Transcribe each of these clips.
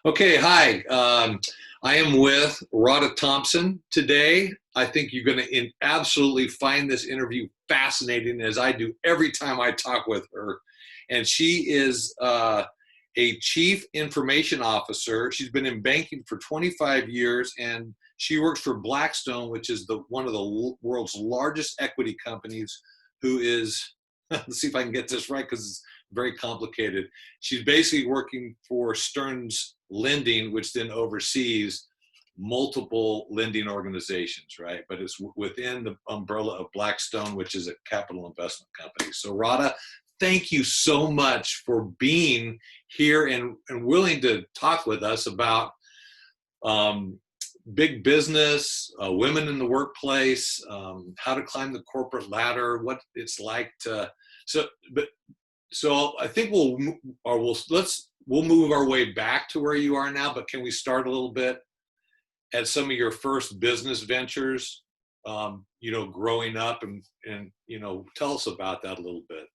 Okay, hi. I am with Radha Thompson today. I think you're going to absolutely find this interview fascinating, as I do every time I talk with her. And she is a chief information officer. She's been in banking for 25 years, and she works for Blackstone, which is one of the world's largest equity companies. Who is let's see if I can get this right because it's very complicated. She's basically working for Stearns Lending, which then oversees multiple lending organizations, right? But it's within the umbrella of Blackstone, which is a capital investment company. So Radha, thank you so much for being here and willing to talk with us about big business, women in the workplace, how to climb the corporate ladder, what it's like to, so I think we'll move our way back to where you are now, but can we start a little bit at some of your first business ventures, growing up and tell us about that a little bit.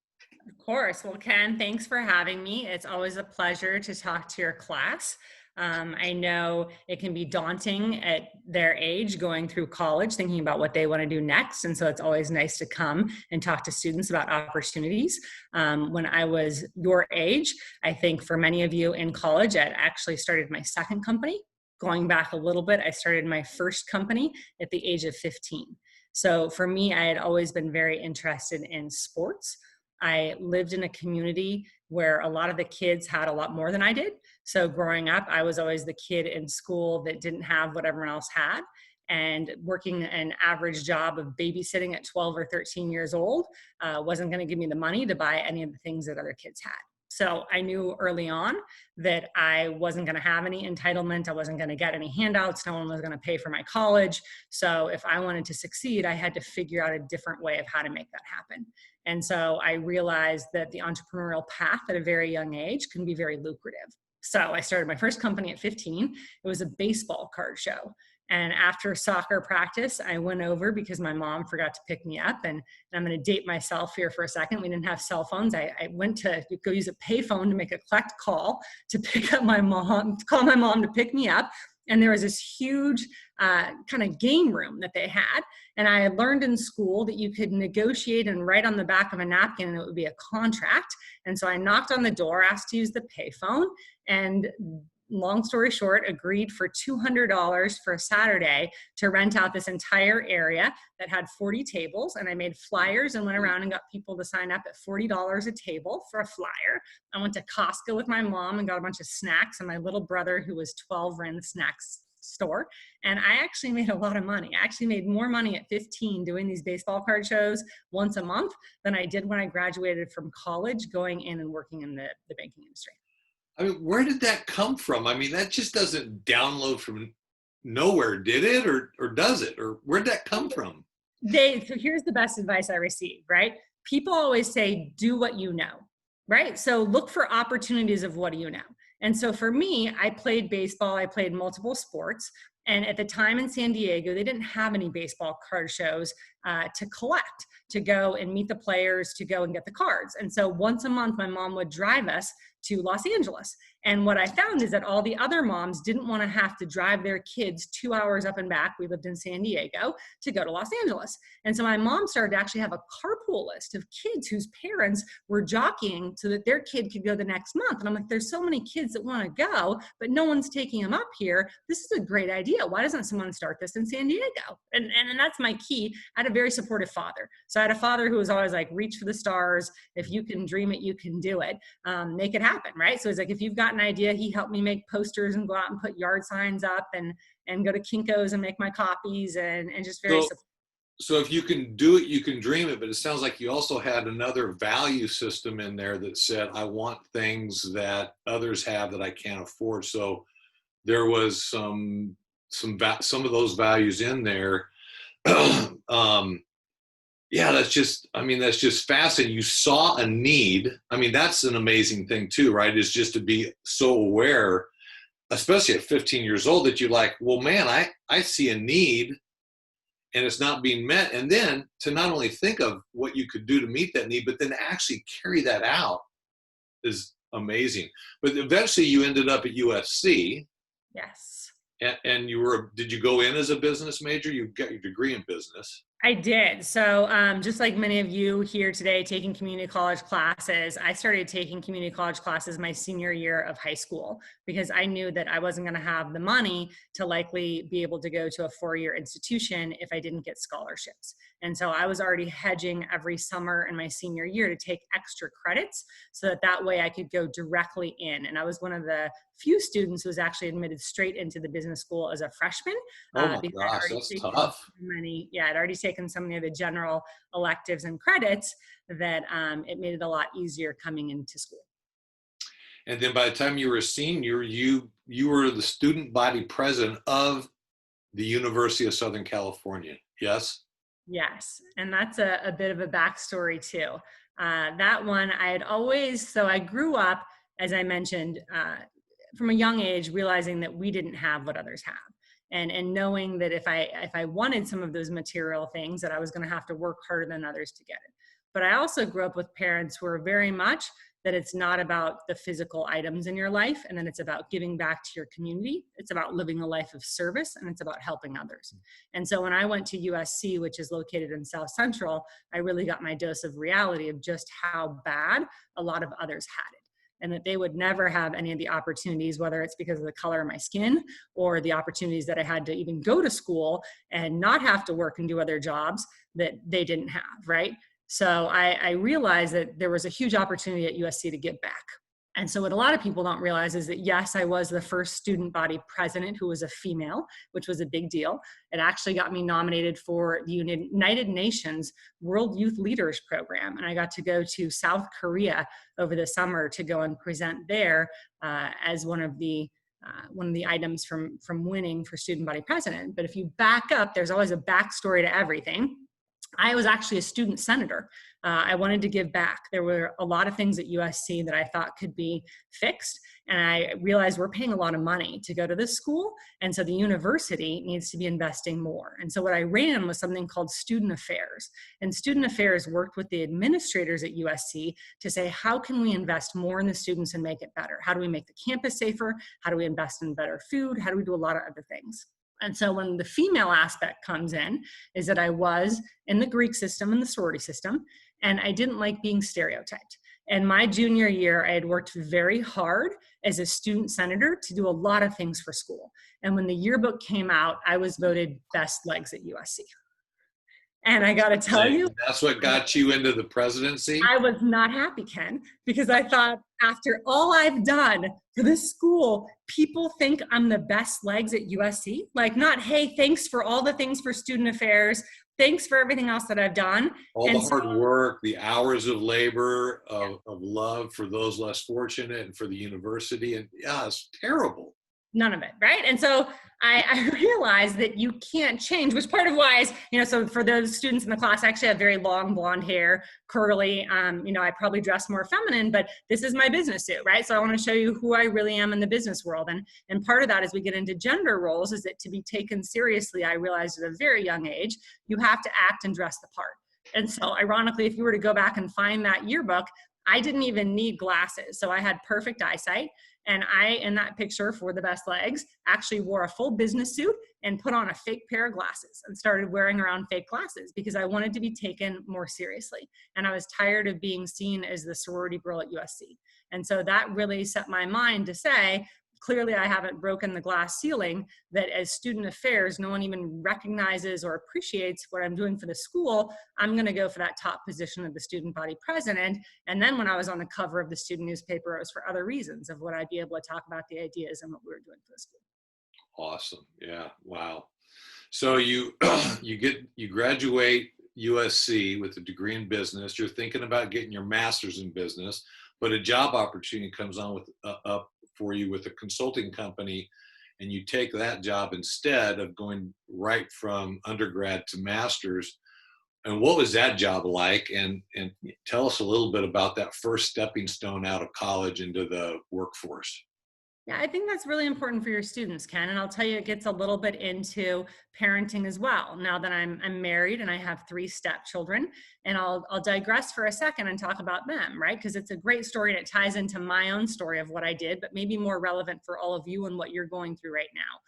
Of course. Well, Ken, thanks for having me. It's always a pleasure to talk to your class. I know it can be daunting at their age going through college, thinking about what they want to do next. And so it's always nice to come and talk to students about opportunities. When I was your age, I think for many of you in college, I actually started my second company. Going back a little bit, I started my first company at the age of 15. So for me, I had always been very interested in sports. I lived in a community where a lot of the kids had a lot more than I did. So growing up, I was always the kid in school that didn't have what everyone else had. And working an average job of babysitting at 12 or 13 years old wasn't going to give me the money to buy any of the things that other kids had. So I knew early on that I wasn't going to have any entitlement. I wasn't going to get any handouts. No one was going to pay for my college. So if I wanted to succeed, I had to figure out a different way of how to make that happen. And so I realized that the entrepreneurial path at a very young age can be very lucrative. So I started my first company at 15. It was a baseball card show. And after soccer practice, I went over because my mom forgot to pick me up. And I'm going to date myself here for a second. We didn't have cell phones. I went to go use a payphone to make a collect call to pick up my mom, to call my mom to pick me up. And there was this huge kind of game room that they had. And I had learned in school that you could negotiate and write on the back of a napkin and it would be a contract. And so I knocked on the door, asked to use the payphone, and long story short, agreed for $200 for a Saturday to rent out this entire area that had 40 tables. And I made flyers and went around and got people to sign up at $40 a table for a flyer. I went to Costco with my mom and got a bunch of snacks, and my little brother, who was 12, ran the snacks store. And I actually made a lot of money. I actually made more money at 15 doing these baseball card shows once a month than I did when I graduated from college, going in and working in the banking industry. I mean, where did that come from? I mean, that just doesn't download from nowhere, did it? Or does it? Or where'd that come from? So here's the best advice I received, right? People always say, do what you know, right? So look for opportunities of what do you know? And so for me, I played baseball, I played multiple sports. And at the time in San Diego, they didn't have any baseball card shows to collect, to go and meet the players, to go and get the cards. And so once a month, my mom would drive us to Los Angeles. And what I found is that all the other moms didn't want to have to drive their kids 2 hours up and back. We lived in San Diego to go to Los Angeles. And so my mom started to actually have a carpool list of kids whose parents were jockeying so that their kid could go the next month. And I'm like, there's so many kids that want to go, but no one's taking them up here. This is a great idea. Why doesn't someone start this in San Diego? And that's my key. I had a very supportive father. So I had a father who was always like, reach for the stars. If you can dream it, you can do it. Make it happen, right? So it's like, if you've got an idea, he helped me make posters and go out and put yard signs up and go to Kinko's and make my copies and just very supportive. So if you can do it, you can dream it. But it sounds like you also had another value system in there that said, I want things that others have that I can't afford. So there was some of those values in there. Yeah, that's just fascinating. You saw a need. I mean, that's an amazing thing too, right? Is just to be so aware, especially at 15 years old, that you're like, well, man, I see a need and it's not being met. And then to not only think of what you could do to meet that need, but then actually carry that out is Amazing. But eventually you ended up at USC. Yes. And did you go in as a business major? You got your degree in business. I did. So just like many of you here today taking community college classes, I started taking community college classes my senior year of high school because I knew that I wasn't going to have the money to likely be able to go to a four-year institution if I didn't get scholarships. And so I was already hedging every summer in my senior year to take extra credits so that way I could go directly in. And I was one of the few students who was actually admitted straight into the business school as a freshman. Oh my Because gosh, that's tough. I'd already taken so many of the general electives and credits that it made it a lot easier coming into school. And then by the time you were a senior, you were the student body president of the University of Southern California. Yes? Yes, and that's a bit of a backstory too. That one I had always, so I grew up, as I mentioned, from a young age, realizing that we didn't have what others have. And knowing that if I wanted some of those material things, that I was going to have to work harder than others to get it. But I also grew up with parents who are very much that it's not about the physical items in your life, and then it's about giving back to your community. It's about living a life of service, and it's about helping others. And so when I went to USC, which is located in South Central, I really got my dose of reality of just how bad a lot of others had it, and that they would never have any of the opportunities, whether it's because of the color of my skin or the opportunities that I had to even go to school and not have to work and do other jobs that they didn't have, right? So I realized that there was a huge opportunity at USC to give back. And so what a lot of people don't realize is that, yes, I was the first student body president who was a female, which was a big deal. It actually got me nominated for the United Nations World Youth Leaders Program. And I got to go to South Korea over the summer to go and present there as one of the items from winning for student body president. But if you back up, there's always a backstory to everything. I was actually a student senator. I wanted to give back. There were a lot of things at USC that I thought could be fixed. And I realized we're paying a lot of money to go to this school. And so the university needs to be investing more. And so what I ran was something called Student Affairs. And Student Affairs worked with the administrators at USC to say, how can we invest more in the students and make it better? How do we make the campus safer? How do we invest in better food? How do we do a lot of other things? And so when the female aspect comes in, is that I was in the Greek system and the sorority system, and I didn't like being stereotyped. And my junior year, I had worked very hard as a student senator to do a lot of things for school. And when the yearbook came out, I was voted best legs at USC. And I got to tell you, that's what got you into the presidency? I was not happy, Ken, because I thought, after all I've done for this school, people think I'm the best legs at USC. Like, not, hey, thanks for all the things for student affairs. Thanks for everything else that I've done. All the hard work, the hours of labor, of love for those less fortunate and for the university. And yeah, it's terrible. None of it, right? And so I realized that you can't change, which part of why is, so for those students in the class, I actually have very long blonde hair, curly, I probably dress more feminine, but this is my business suit, right? So I want to show you who I really am in the business world. And part of that as we get into gender roles is that to be taken seriously, I realized at a very young age, you have to act and dress the part. And so ironically, if you were to go back and find that yearbook, I didn't even need glasses. So I had perfect eyesight. And I, in that picture for the best legs, actually wore a full business suit and put on a fake pair of glasses and started wearing around fake glasses because I wanted to be taken more seriously. And I was tired of being seen as the sorority girl at USC. And so that really set my mind to say, clearly I haven't broken the glass ceiling, that as student affairs, no one even recognizes or appreciates what I'm doing for the school. I'm going to go for that top position of the student body president. And then when I was on the cover of the student newspaper, it was for other reasons of what I'd be able to talk about the ideas and what we were doing for the school. Awesome. Yeah. Wow. So you graduate USC with a degree in business. You're thinking about getting your master's in business, but a job opportunity comes on up for you with a consulting company, and you take that job instead of going right from undergrad to master's. And what was that job like? And tell us a little bit about that first stepping stone out of college into the workforce. Yeah, I think that's really important for your students, Ken. And I'll tell you, it gets a little bit into parenting as well. Now that I'm married and I have 3 stepchildren, and I'll digress for a second and talk about them, right? Because it's a great story and it ties into my own story of what I did, but maybe more relevant for all of you and what you're going through right now.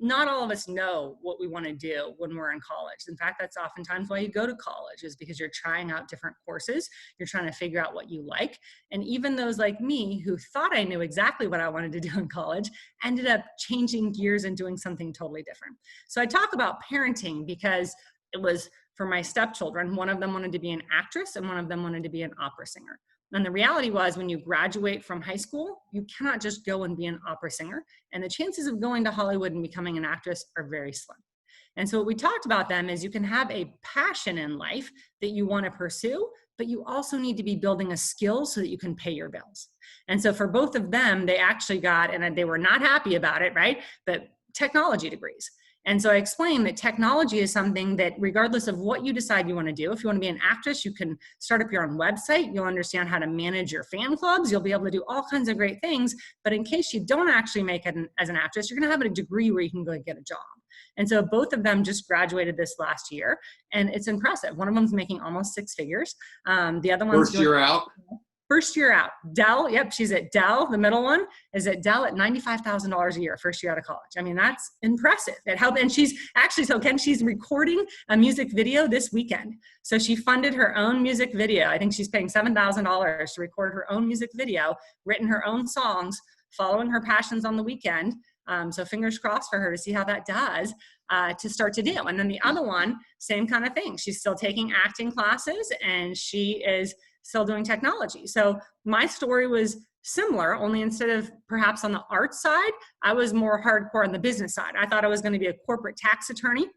Not all of us know what we want to do when we're in college. In fact, that's oftentimes why you go to college, is because you're trying out different courses. You're trying to figure out what you like. And even those like me who thought I knew exactly what I wanted to do in college ended up changing gears and doing something totally different. So I talk about parenting because it was for my stepchildren. One of them wanted to be an actress and one of them wanted to be an opera singer. And the reality was, when you graduate from high school, you cannot just go and be an opera singer. And the chances of going to Hollywood and becoming an actress are very slim. And so what we talked about them is you can have a passion in life that you want to pursue, but you also need to be building a skill so that you can pay your bills. And so for both of them, they actually got, and they were not happy about it, right? But technology degrees. And so I explained that technology is something that, regardless of what you decide you want to do, if you want to be an actress, you can start up your own website. You'll understand how to manage your fan clubs. You'll be able to do all kinds of great things. But in case you don't actually make it as an actress, you're going to have a degree where you can go get a job. And so both of them just graduated this last year, and it's impressive. One of them's making almost 6 figures. The other one's First year out? First year out. Dell, yep, she's at Dell. The middle one is at Dell at $95,000 a year, first year out of college. I mean, that's impressive. It helped. And she's actually, so Ken, she's recording a music video this weekend. So she funded her own music video. I think she's paying $7,000 to record her own music video, written her own songs, following her passions on the weekend. So fingers crossed for her to see how that does to start to do. And then the other one, same kind of thing. She's still taking acting classes and she is still doing technology. So my story was similar, only instead of perhaps on the art side, I was more hardcore on the business side. I thought I was going to be a corporate tax attorney.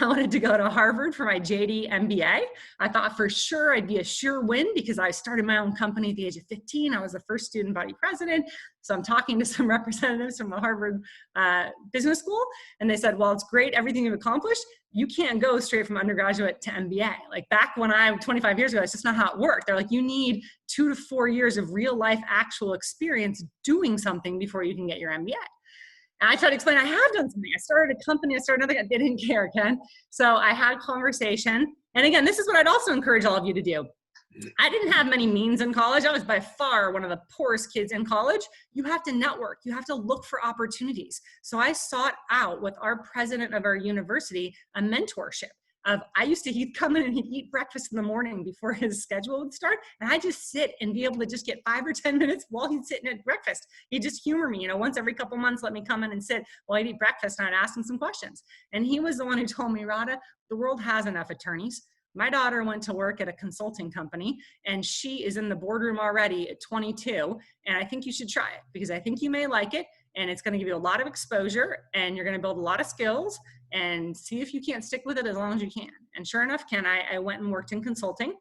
I wanted to go to Harvard for my JD MBA. I thought for sure I'd be a sure win because I started my own company at the age of 15. I was the first student body president. So I'm talking to some representatives from the Harvard Business School. And they said, well, it's great, everything you've accomplished. You can't go straight from undergraduate to MBA. Like back when 25 years ago, that's just not how it worked. They're like, you need 2 to 4 years of real life actual experience doing something before you can get your MBA. And I tried to explain, I have done something. I started a company, I started another, they didn't care, Ken. So I had a conversation. And again, this is what I'd also encourage all of you to do. I didn't have many means in college. I was by far one of the poorest kids in college. You have to network. You have to look for opportunities. So I sought out with our president of our university a mentorship. He'd come in and he'd eat breakfast in the morning before his schedule would start. And I'd just sit and be able to just get 5 or 10 minutes while he's sitting at breakfast. He'd just humor me, once every couple months, let me come in and sit while I'd eat breakfast and I'd ask him some questions. And he was the one who told me, Radha, the world has enough attorneys. My daughter went to work at a consulting company and she is in the boardroom already at 22. And I think you should try it because I think you may like it. And it's going to give you a lot of exposure and you're going to build a lot of skills and see if you can't stick with it as long as you can. And sure enough, Ken, I went and worked in consulting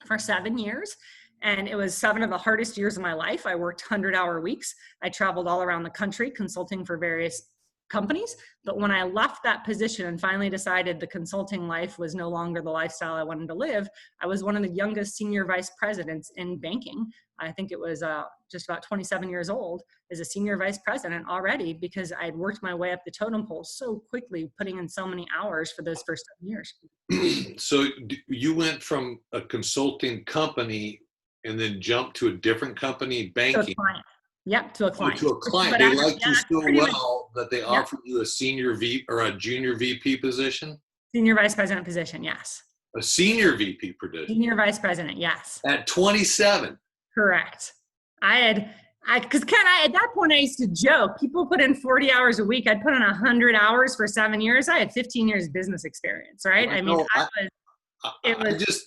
for 7 years. And it was 7 of the hardest years of my life. I worked 100-hour weeks. I traveled all around the country consulting for various companies. But when I left that position and finally decided the consulting life was no longer the lifestyle I wanted to live, I was one of the youngest senior vice presidents in banking. I think it was just about 27 years old as a senior vice president already because I'd worked my way up the totem pole so quickly, putting in so many hours for those first 7 years. So you went from a consulting company and then jumped to a different company, banking. To a client. Yep, to a client. To a client. They liked you so well that they offered you a senior VP or a junior VP position? Senior vice president position, yes. A senior VP position? Senior vice president, yes. At 27? Correct. Because Ken, at that point I used to joke, people put in 40 hours a week. I'd put in 100 hours for 7 years. I had 15 years business experience, right?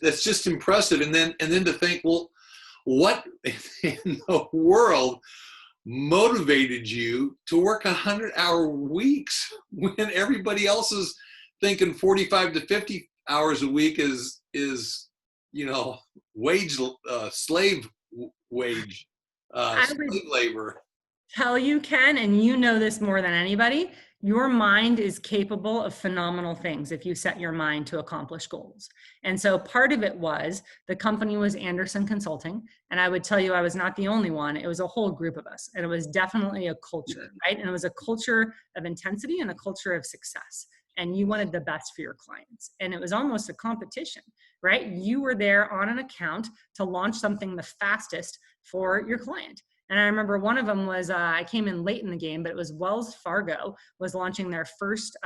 That's just impressive. And then to think, well, what in the world motivated you to work 100-hour weeks when everybody else is thinking 45 to 50 hours a week is wage, slave wage, slave labor? Tell you, Ken, and you know this more than anybody, Your mind is capable of phenomenal things if you set your mind to accomplish goals. And so part of it was the company was Anderson Consulting. And I would tell you, I was not the only one. It was a whole group of us. And it was definitely a culture, right? And it was a culture of intensity and a culture of success. And you wanted the best for your clients. And it was almost a competition, right? You were there on an account to launch something the fastest for your client. And I remember one of them was, I came in late in the game, but it was Wells Fargo was launching their first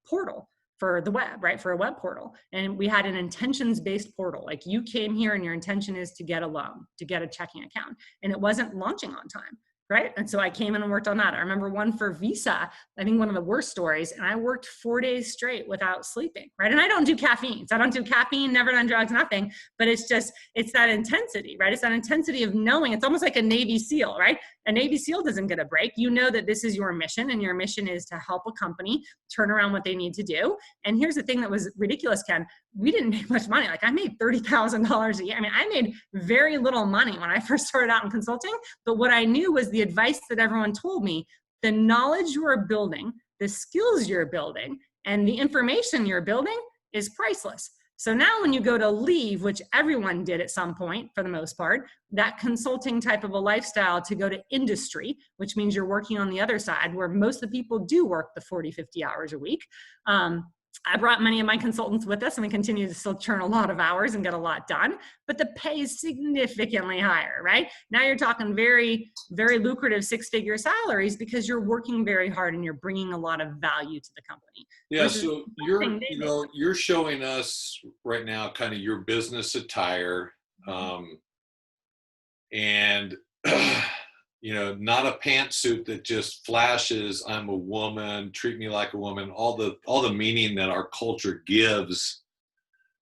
portal for the web, right? For a web portal. And we had an intentions-based portal. Like you came here and your intention is to get a loan, to get a checking account. And it wasn't launching on time. Right. And so I came in and worked on that. I remember one for Visa, I think one of the worst stories. And I worked 4 days straight without sleeping. Right. And I don't do caffeine. So I don't do caffeine, never done drugs, nothing. But it's that intensity, right? It's that intensity of knowing. It's almost like a Navy SEAL, right? A Navy SEAL doesn't get a break. You know that this is your mission, and your mission is to help a company turn around what they need to do. And here's the thing that was ridiculous, Ken. We didn't make much money. Like I made $30,000 a year. I mean, I made very little money when I first started out in consulting. But what I knew was the advice that everyone told me, the knowledge you are building, the skills you're building, and the information you're building is priceless. So now when you go to leave, which everyone did at some point for the most part, that consulting type of a lifestyle to go to industry, which means you're working on the other side where most of the people do work the 40, 50 hours a week. I brought many of my consultants with us and we continue to still churn a lot of hours and get a lot done, but the pay is significantly higher, right? Now you're talking very, very lucrative six-figure salaries because you're working very hard and you're bringing a lot of value to the company. Yeah, so you're showing us right now kind of your business attire, and not a pantsuit that just flashes I'm a woman, treat me like a woman, all the meaning that our culture gives,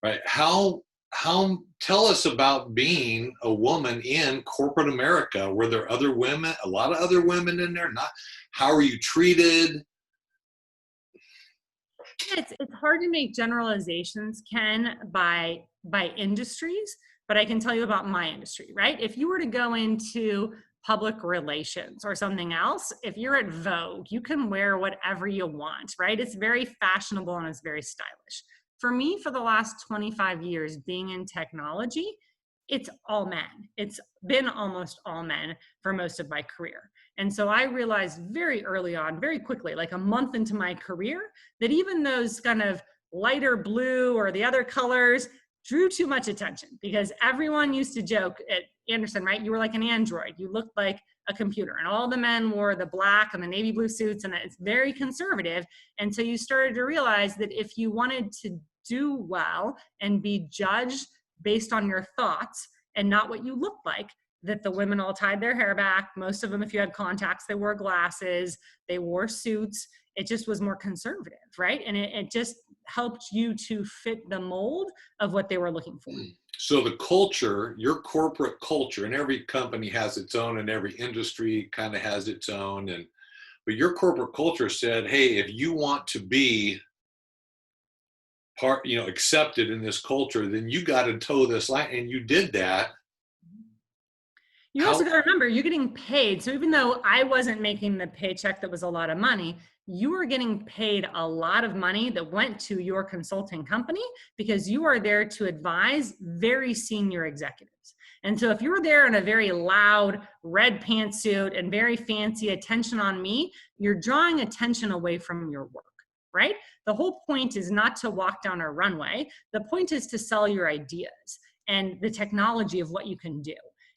right? How tell us about being a woman in corporate America. Were there other women, a lot of other women in there? Not, how are you treated? It's hard to make generalizations, Ken, by industries, but I can tell you about my industry, right? If you were to go into public relations or something else, if you're at Vogue, you can wear whatever you want, right? It's very fashionable and it's very stylish. For me, for the last 25 years being in technology, it's all men. It's been almost all men for most of my career. And so I realized very early on, very quickly, like a month into my career, that even those kind of lighter blue or the other colors drew too much attention because everyone used to joke at Anderson, right? You were like an android. You looked like a computer, and all the men wore the black and the navy blue suits, and it's very conservative. And so you started to realize that if you wanted to do well and be judged based on your thoughts and not what you looked like, that the women all tied their hair back. Most of them, if you had contacts, they wore glasses, they wore suits. It just was more conservative, right? And it just helped you to fit the mold of what they were looking for. So the culture, your corporate culture, and every company has its own, and every industry kind of has its own. But your corporate culture said, hey, if you want to be accepted in this culture, then you got to toe this line, and you did that. You also got to remember, you're getting paid. So even though I wasn't making the paycheck that was a lot of money, you were getting paid a lot of money that went to your consulting company because you are there to advise very senior executives. And so if you were there in a very loud red pantsuit and very fancy attention on me, you're drawing attention away from your work, right? The whole point is not to walk down a runway. The point is to sell your ideas and the technology of what you can do.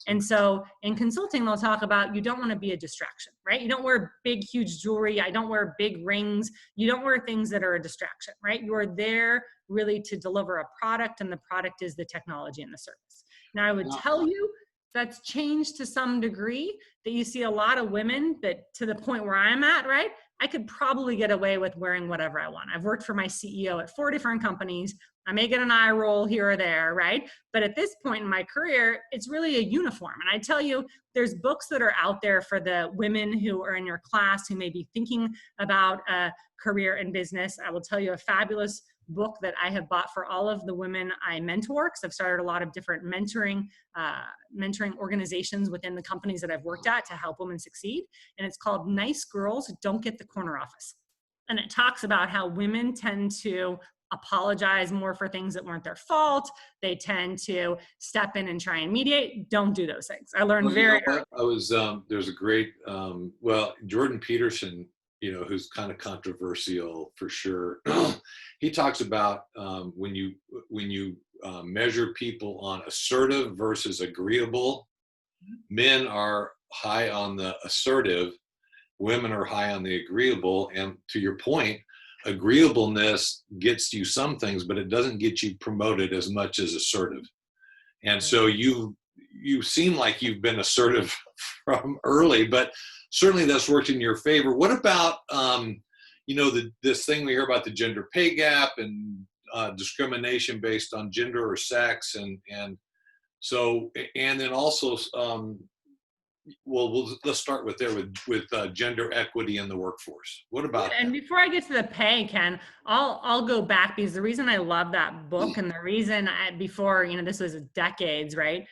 And so in consulting, they'll talk about you don't want to be a distraction, right? You don't wear big, huge jewelry. I don't wear big rings. You don't wear things that are a distraction, right? You are there really to deliver a product, and the product is the technology and the service. Now, I would tell you that's changed to some degree, that you see a lot of women that to the point where I'm at, right? I could probably get away with wearing whatever I want. I've worked for my CEO at 4 different companies. I may get an eye roll here or there, right? But at this point in my career, it's really a uniform. And I tell you, there's books that are out there for the women who are in your class who may be thinking about a career in business. I will tell you a fabulous book that I have bought for all of the women I mentor, because I've started a lot of different mentoring organizations within the companies that I've worked at to help women succeed. And it's called Nice Girls Don't Get the Corner Office. and it talks about how women tend to apologize more for things that weren't their fault. They tend to step in and try and mediate. Don't do those things. I learned Well, you know very what? There's a great, well, Jordan Peterson, who's kind of controversial for sure. He talks about when you measure people on assertive versus agreeable, men are high on the assertive, women are high on the agreeable. And to your point, agreeableness gets you some things, but it doesn't get you promoted as much as assertive. And so you seem like you've been assertive from early, but certainly that's worked in your favor. What about, this thing we hear about the gender pay gap and discrimination based on gender or sex, and so, and then also, let's start with gender equity in the workforce. What about And before I get to the pay, Ken, I'll go back, because the reason I love that book, and the reason before, this was decades, right?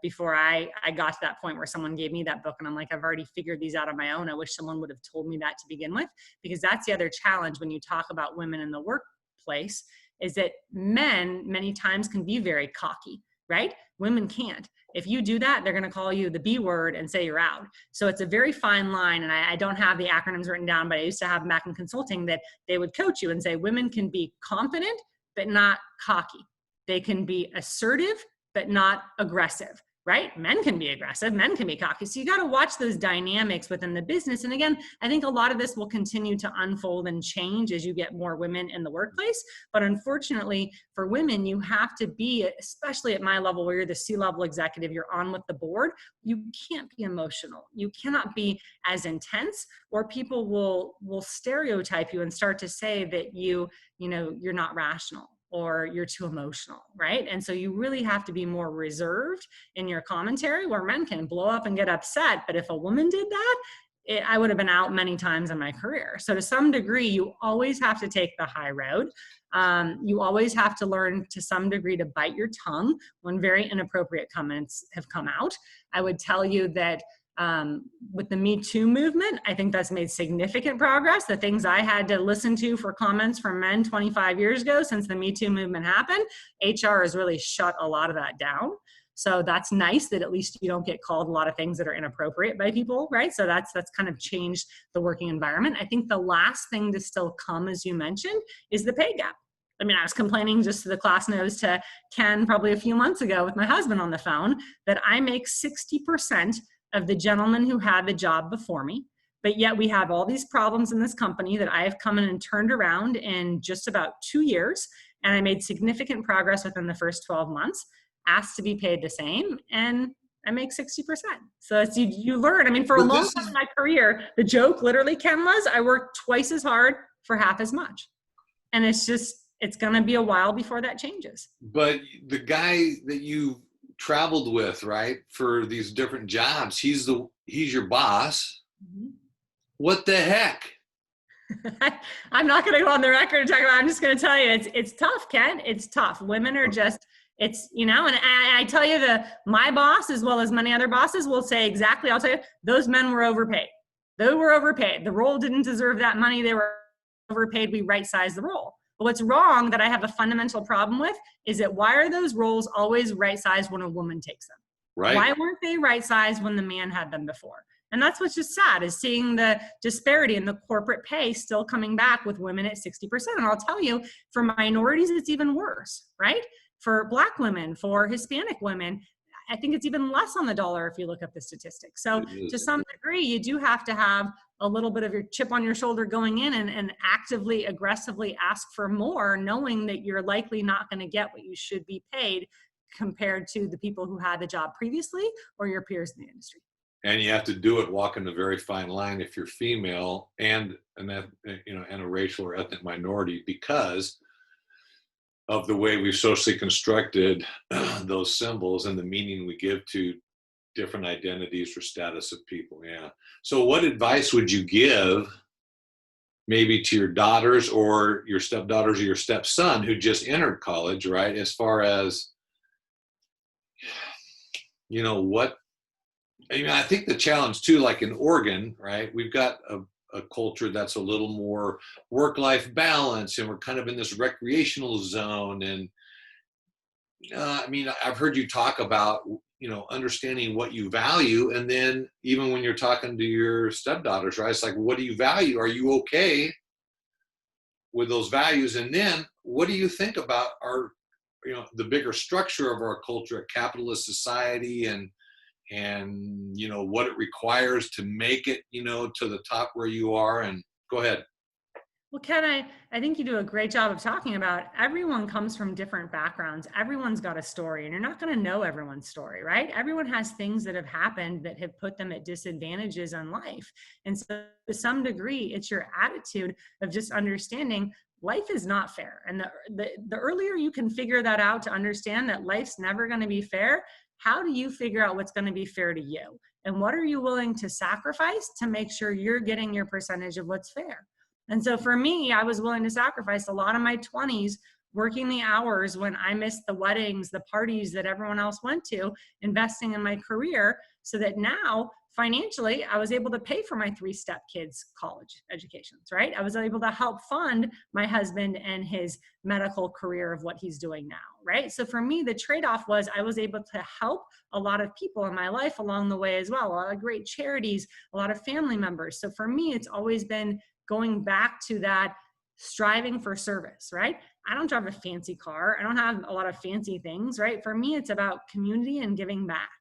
Before I got to that point where someone gave me that book and I'm like, I've already figured these out on my own. I wish someone would have told me that to begin with, because that's the other challenge when you talk about women in the workplace, is that men many times can be very cocky, right? Women can't. If you do that, they're going to call you the B word and say you're out. So it's a very fine line. And I don't have the acronyms written down, but I used to have Mac in consulting that they would coach you and say, women can be confident, but not cocky. They can be assertive, but not aggressive, right? Men can be aggressive, men can be cocky. So you got to watch those dynamics within the business. And again, I think a lot of this will continue to unfold and change as you get more women in the workplace. But unfortunately for women, you have to be, especially at my level where you're the C-level executive, you're on with the board, you can't be emotional. You cannot be as intense, or people will stereotype you and start to say that you're not rational, or you're too emotional, right? And so you really have to be more reserved in your commentary, where men can blow up and get upset. But if a woman did that, I would have been out many times in my career. So to some degree, you always have to take the high road. You always have to learn to some degree to bite your tongue when very inappropriate comments have come out. I would tell you that with the Me Too movement, I think that's made significant progress. The things I had to listen to for comments from men 25 years ago, since the Me Too movement happened, HR has really shut a lot of that down. So that's nice that at least you don't get called a lot of things that are inappropriate by people, right? So that's kind of changed the working environment. I think the last thing to still come, as you mentioned, is the pay gap. I mean, I was complaining just to the class notes to Ken probably a few months ago with my husband on the phone that I make 60% of the gentlemen who had the job before me, but yet we have all these problems in this company that I have come in and turned around in just about 2 years, and I made significant progress within the first 12 months, asked to be paid the same, and I make 60%. So it's, you learn. I mean, for a long time in my career, the joke literally, Ken, was I worked twice as hard for half as much. And it's going to be a while before that changes. But the guy that you traveled with, right, for these different jobs, he's your boss. Mm-hmm. What the heck? I'm not going to go on the record and talk about it. I'm just going to tell you, it's tough, Ken. It's tough. Women are just, and I tell you, my boss, as well as many other bosses, will say exactly, I'll tell you, those men were overpaid. They were overpaid. The role didn't deserve that money. They were overpaid. We right-sized the role. But what's wrong, that I have a fundamental problem with, is that why are those roles always right-sized when a woman takes them? Right. Why weren't they right-sized when the man had them before? And that's what's just sad, is seeing the disparity in the corporate pay still coming back with women at 60%. And I'll tell you, for minorities, it's even worse, right? For Black women, for Hispanic women, I think it's even less on the dollar if you look up the statistics. So to some degree, you do have to have a little bit of your chip on your shoulder going in and actively, aggressively ask for more, knowing that you're likely not going to get what you should be paid compared to the people who had the job previously or your peers in the industry. And you have to do it walking a very fine line if you're female and a racial or ethnic minority, because of the way we've socially constructed those symbols and the meaning we give to different identities or status of people. Yeah. So what advice would you give maybe to your daughters or your stepdaughters or your stepson who just entered college, right? As far as, I think the challenge too, like in Oregon, right? We've got a culture that's a little more work-life balance, and we're kind of in this recreational zone. And I mean, I've heard you talk about, understanding what you value. And then even when you're talking to your stepdaughters, right? It's like, what do you value? Are you okay with those values? And then what do you think about the bigger structure of our culture, a capitalist society, and what it requires to make it, to the top where you are? And go ahead. Well, Ken, I think you do a great job of talking about everyone comes from different backgrounds. Everyone's got a story, and you're not going to know everyone's story, right? Everyone has things that have happened that have put them at disadvantages in life. And so to some degree, it's your attitude of just understanding life is not fair. And the earlier you can figure that out, to understand that life's never going to be fair, how do you figure out what's going to be fair to you? And what are you willing to sacrifice to make sure you're getting your percentage of what's fair? And so for me, I was willing to sacrifice a lot of my 20s, working the hours when I missed the weddings, the parties that everyone else went to, investing in my career, so that now financially I was able to pay for my 3 step kids' college educations, right? I was able to help fund my husband and his medical career of what he's doing now, right? So for me, the trade-off was I was able to help a lot of people in my life along the way as well, a lot of great charities, a lot of family members. So for me, it's always been going back to that striving for service, right? I don't drive a fancy car. I don't have a lot of fancy things, right? For me, it's about community and giving back.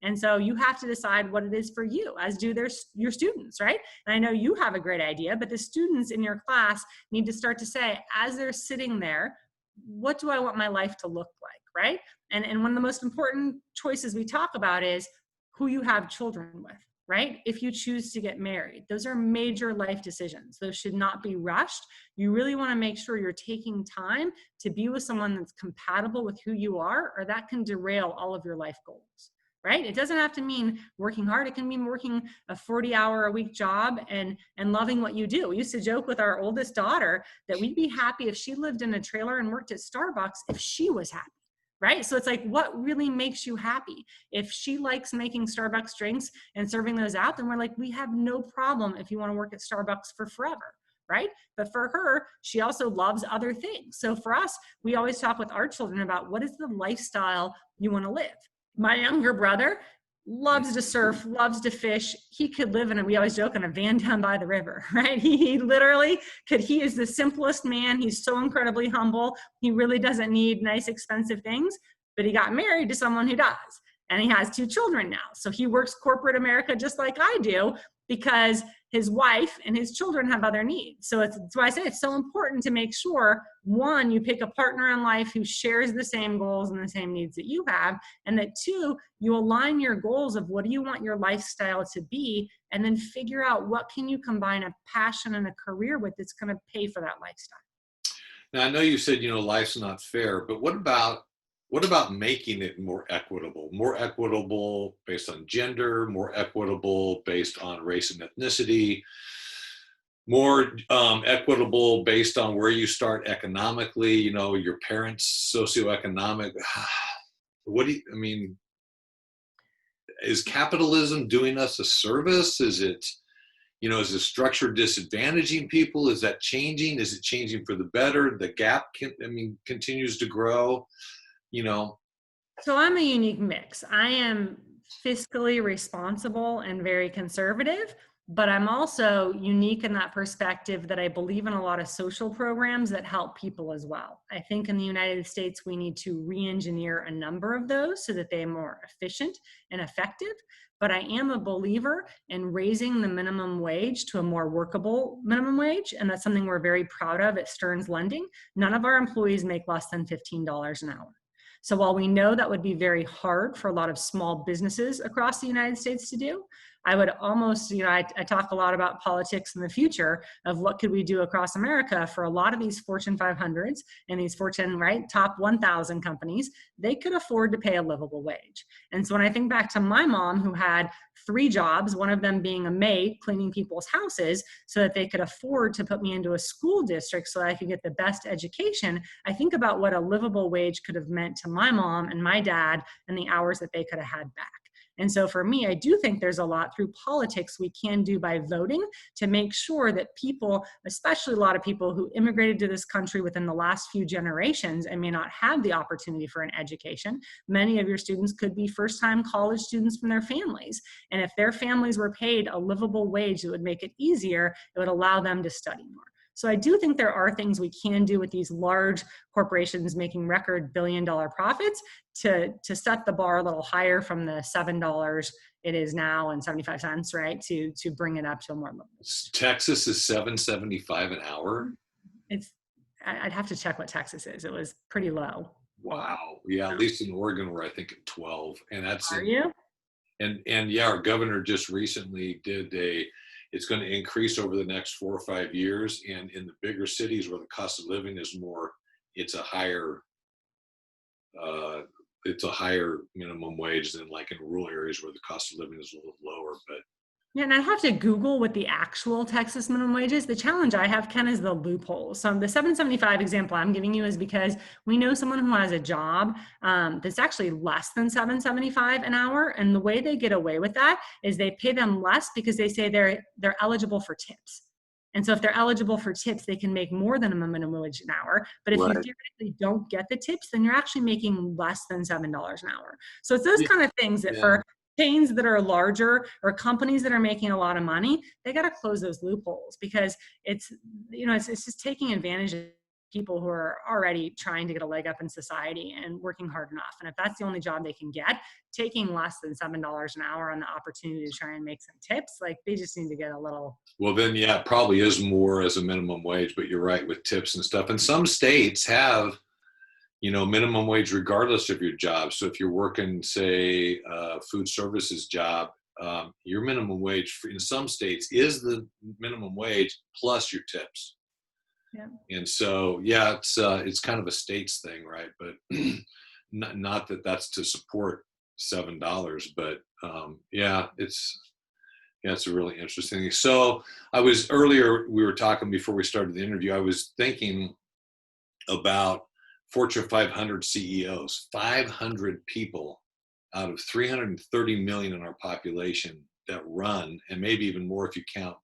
And so you have to decide what it is for you, as do your students, right? And I know you have a great idea, but the students in your class need to start to say, as they're sitting there, what do I want my life to look like, right? And one of the most important choices we talk about is who you have children with, right? If you choose to get married, those are major life decisions. Those should not be rushed. You really want to make sure you're taking time to be with someone that's compatible with who you are, or that can derail all of your life goals, right? It doesn't have to mean working hard. It can mean working a 40-hour-a-week job and loving what you do. We used to joke with our oldest daughter that we'd be happy if she lived in a trailer and worked at Starbucks if she was happy. Right? So it's like, what really makes you happy? If she likes making Starbucks drinks and serving those out, then we're like, we have no problem if you want to work at Starbucks for forever, right? But for her, she also loves other things. So for us, we always talk with our children about what is the lifestyle you want to live. My younger brother loves to surf, loves to fish. He could live we always joke, in a van down by the river, right? He literally could. He is the simplest man. He's so incredibly humble. He really doesn't need nice, expensive things, but he got married to someone who does. And he has 2 children now. So he works corporate America just like I do, because his wife and his children have other needs. So that's why I say it's so important to make sure, one, you pick a partner in life who shares the same goals and the same needs that you have, and that 2, you align your goals of what do you want your lifestyle to be, and then figure out what can you combine a passion and a career with that's going to pay for that lifestyle. Now, I know you said, life's not fair, but what about making it more equitable? More equitable based on gender, more equitable based on race and ethnicity, more equitable based on where you start economically, your parents' socioeconomic. Is capitalism doing us a service? Is it structure disadvantaging people? Is that changing? Is it changing for the better? The gap continues to grow. So I'm a unique mix. I am fiscally responsible and very conservative, but I'm also unique in that perspective that I believe in a lot of social programs that help people as well. I think in the United States, we need to re-engineer a number of those so that they are more efficient and effective. But I am a believer in raising the minimum wage to a more workable minimum wage. And that's something we're very proud of at Stearns Lending. None of our employees make less than $15 an hour. So while we know that would be very hard for a lot of small businesses across the United States to do, I would almost, I talk a lot about politics in the future of what could we do across America for a lot of these Fortune 500s and these Fortune, top 1,000 companies. They could afford to pay a livable wage. And so when I think back to my mom, who had 3 jobs, one of them being a maid cleaning people's houses so that they could afford to put me into a school district so I could get the best education, I think about what a livable wage could have meant to my mom and my dad and the hours that they could have had back. And so for me, I do think there's a lot through politics we can do by voting to make sure that people, especially a lot of people who immigrated to this country within the last few generations and may not have the opportunity for an education. Many of your students could be first-time college students from their families. And if their families were paid a livable wage that would make it easier, it would allow them to study more. So I do think there are things we can do with these large corporations making record billion-dollar profits to set the bar a little higher from the $7 it is now and 75 cents, right? To bring it up to a more level. Texas is $7.75 an hour. I'd have to check what Texas is. It was pretty low. Wow. Yeah, at least in Oregon, we're I think at 12, and that's Are you? And yeah, our governor just recently did it's going to increase over the next 4 or 5 years, and in the bigger cities where the cost of living is more, it's a higher minimum wage than like in rural areas where the cost of living is a little lower. But yeah, and I have to Google what the actual Texas minimum wage is. The challenge I have, Ken, is the loopholes. So the 775 example I'm giving you is because we know someone who has a job that's actually less than 775 an hour. And the way they get away with that is they pay them less because they say they're eligible for tips. And so if they're eligible for tips, they can make more than a minimum wage an hour. But if you theoretically don't get the tips, then you're actually making less than $7 an hour. So it's those kind of things that for chains that are larger or companies that are making a lot of money, they got to close those loopholes because it's just taking advantage of people who are already trying to get a leg up in society and working hard enough. And if that's the only job they can get, taking less than $7 an hour on the opportunity to try and make some tips, like they just need to get a little. Well, then, yeah, it probably is more as a minimum wage, but you're right with tips and stuff. And some states have, minimum wage regardless of your job. So if you're working, say, a food services job, your minimum wage in some states is the minimum wage plus your tips. Yeah. And so, yeah, it's kind of a states thing, right? But not that that's to support $7, but it's a really interesting thing. So we were talking before we started the interview, I was thinking about Fortune 500 CEOs, 500 people out of 330 million in our population that run, and maybe even more if you count,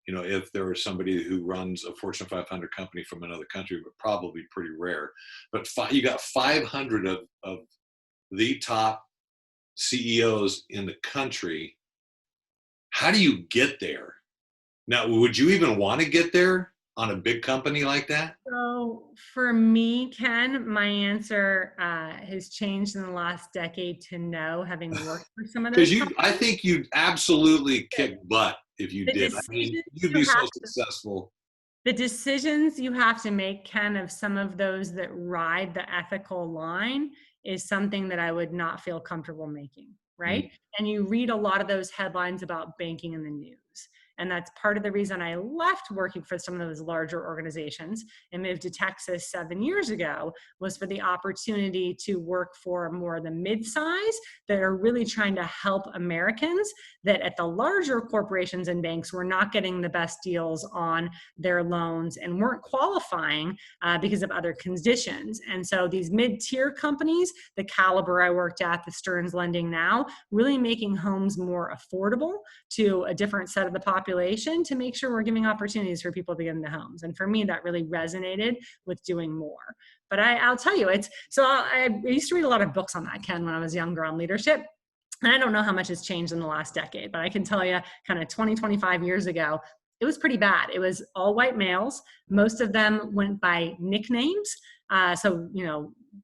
if there was somebody who runs a Fortune 500 company from another country, but probably pretty rare. But you got 500 of the top CEOs in the country. How do you get there? Now, would you even want to get there on a big company like that? So for me, Ken, my answer has changed in the last decade to no, having worked for some of those Because I think you'd absolutely kick butt if you did. I mean, you'd be so successful. The decisions you have to make, Ken, of some of those that ride the ethical line is something that I would not feel comfortable making, right? And you read a lot of those headlines about banking in the news. And that's part of the reason I left working for some of those larger organizations and moved to Texas 7 years ago, was for the opportunity to work for more of the mid-size that are really trying to help Americans that at the larger corporations and banks were not getting the best deals on their loans and weren't qualifying because of other conditions. And so these mid-tier companies, the caliber I worked at, the Stearns Lending now, really making homes more affordable to a different set of the population to make sure we're giving opportunities for people to get into homes. And for me, that really resonated with doing more. But I'll tell you, I used to read a lot of books on that, Ken, when I was younger on leadership. And I don't know how much has changed in the last decade, but I can tell you kind of 20, 25 years ago, it was pretty bad. It was all white males. Most of them went by nicknames. So,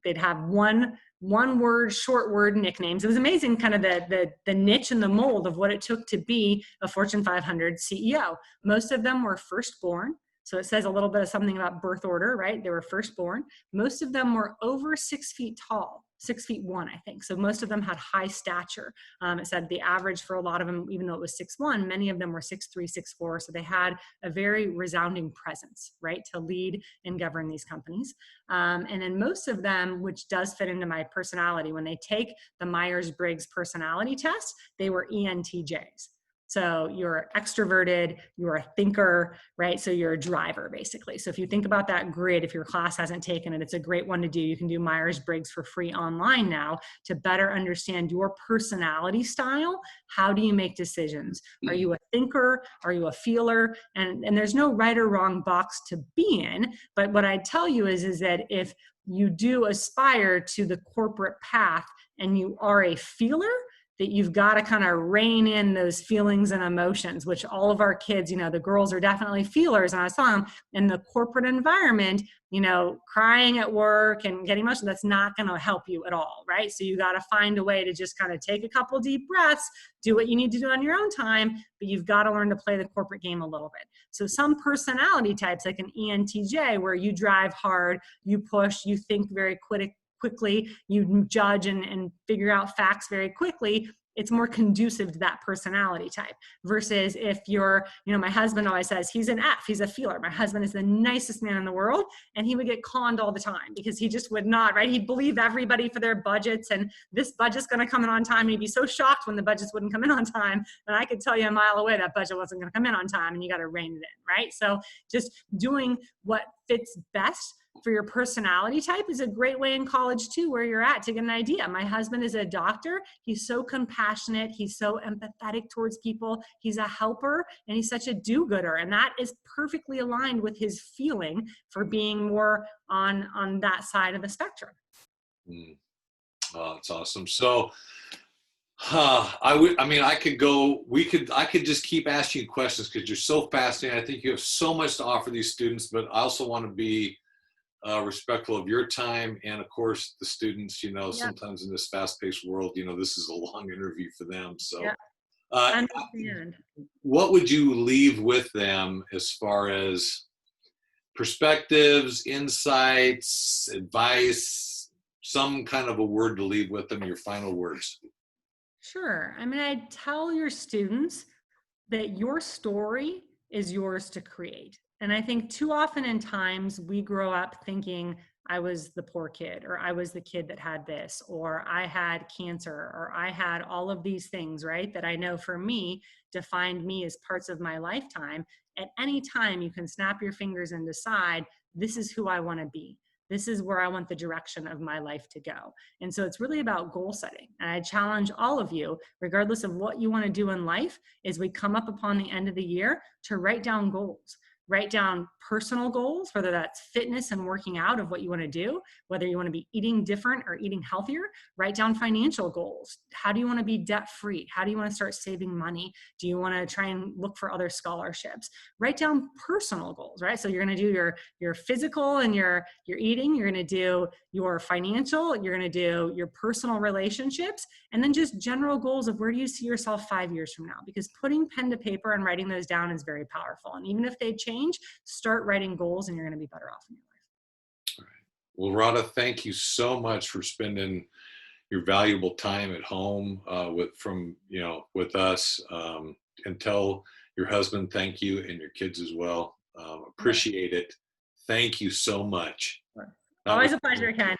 they'd have one word, short word nicknames. It was amazing kind of the niche and the mold of what it took to be a Fortune 500 CEO. Most of them were firstborn. So it says a little bit of something about birth order, right? They were firstborn. Most of them were over 6 feet tall, 6'1", I think. So most of them had high stature. It said the average for a lot of them, even though it was 6'1", many of them were 6'3", 6'4". So they had a very resounding presence, right, to lead and govern these companies. And then most of them, which does fit into my personality, when they take the Myers-Briggs personality test, they were ENTJs. So you're extroverted, you're a thinker, right? So you're a driver, basically. So if you think about that grid, if your class hasn't taken it, it's a great one to do. You can do Myers-Briggs for free online now to better understand your personality style. How do you make decisions? Are you a thinker? Are you a feeler? And there's no right or wrong box to be in. But what I'd tell you is that if you do aspire to the corporate path and you are a feeler, that you've got to kind of rein in those feelings and emotions, which all of our kids, the girls are definitely feelers. And I saw them in the corporate environment, crying at work and getting emotional. That's not going to help you at all, right? So you got to find a way to just kind of take a couple deep breaths, do what you need to do on your own time, but you've got to learn to play the corporate game a little bit. So some personality types, like an ENTJ, where you drive hard, you push, you think very quickly, you judge and figure out facts very quickly, it's more conducive to that personality type. Versus if you're, my husband always says he's an F, he's a feeler. My husband is the nicest man in the world, and he would get conned all the time because he just would not, right? He'd believe everybody for their budgets, and this budget's going to come in on time. And he'd be so shocked when the budgets wouldn't come in on time. And I could tell you a mile away that budget wasn't going to come in on time, and you got to rein it in, right? So just doing what fits best for your personality type is a great way in college too, where you're at, to get an idea. My husband is a doctor. He's so compassionate. He's so empathetic towards people. He's a helper, and he's such a do-gooder. And that is perfectly aligned with his feeling for being more on that side of the spectrum. Oh, that's awesome. So I could just keep asking you questions because you're so fascinating. I think you have so much to offer these students, but I also want to be respectful of your time and, of course, the students. Sometimes in this fast-paced world, this is a long interview for them. So, Understand. What would you leave with them as far as perspectives, insights, advice, some kind of a word to leave with them? Your final words. Sure. I tell your students that your story is yours to create. And I think too often in times we grow up thinking I was the poor kid, or I was the kid that had this, or I had cancer, or I had all of these things, right? That I know for me defined me as parts of my lifetime. At any time you can snap your fingers and decide, this is who I want to be. This is where I want the direction of my life to go. And so it's really about goal setting. And I challenge all of you, regardless of what you want to do in life, as we come up upon the end of the year, to write down goals. Write down personal goals, whether that's fitness and working out of what you want to do, whether you want to be eating different or eating healthier. Write down financial goals. How do you want to be debt-free? How do you want to start saving money? Do you want to try and look for other scholarships? Write down personal goals, right? So you're going to do your physical and your eating. You're going to do your financial. You're going to do your personal relationships, and then just general goals of where do you see yourself 5 years from now? Because putting pen to paper and writing those down is very powerful. And even if they change, start writing goals, and you're going to be better off in your life. All right. Well, Radha, thank you so much for spending your valuable time at home with us. And tell your husband thank you, and your kids as well. Appreciate it. Thank you so much. Always a pleasure, Ken.